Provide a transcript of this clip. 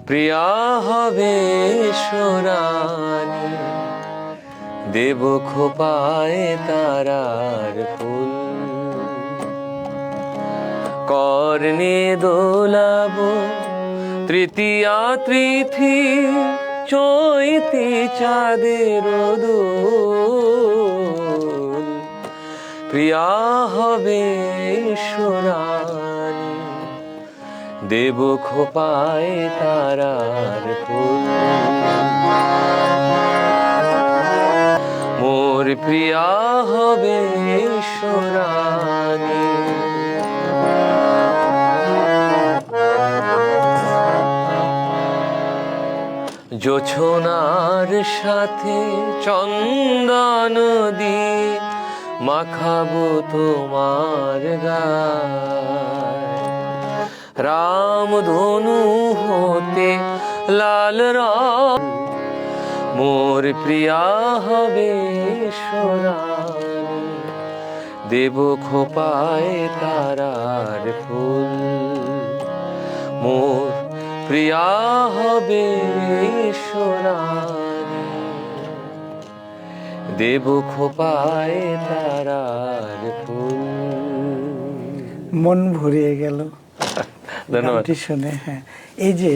প্রিয়া হবে সোনানি, দেব খোপায় তারার ফুল। কর্ণে দোলাবো তৃতীয়া তিথি, চৈতি চাঁদের দোল। প্রিয়া হবে সোনানি, দেব খোপায় তারার ফুল। মোর প্রিয়া হবে সোনানি। জোছনার সাথে চন্দন দিয়ে মাখাবো তোমার গায়। রামধনু হতে লাল রং, মোর প্রিয়া হবে সোনানি, দেব খোপায় তারার ফুল। মোর প্রিয়া হবে সোনানি, দেব খোপায় তারার ফুল। মন ভরিয়ে গেল ধন্যবাদ। গানটি শুনে। হ্যাঁ, এই যে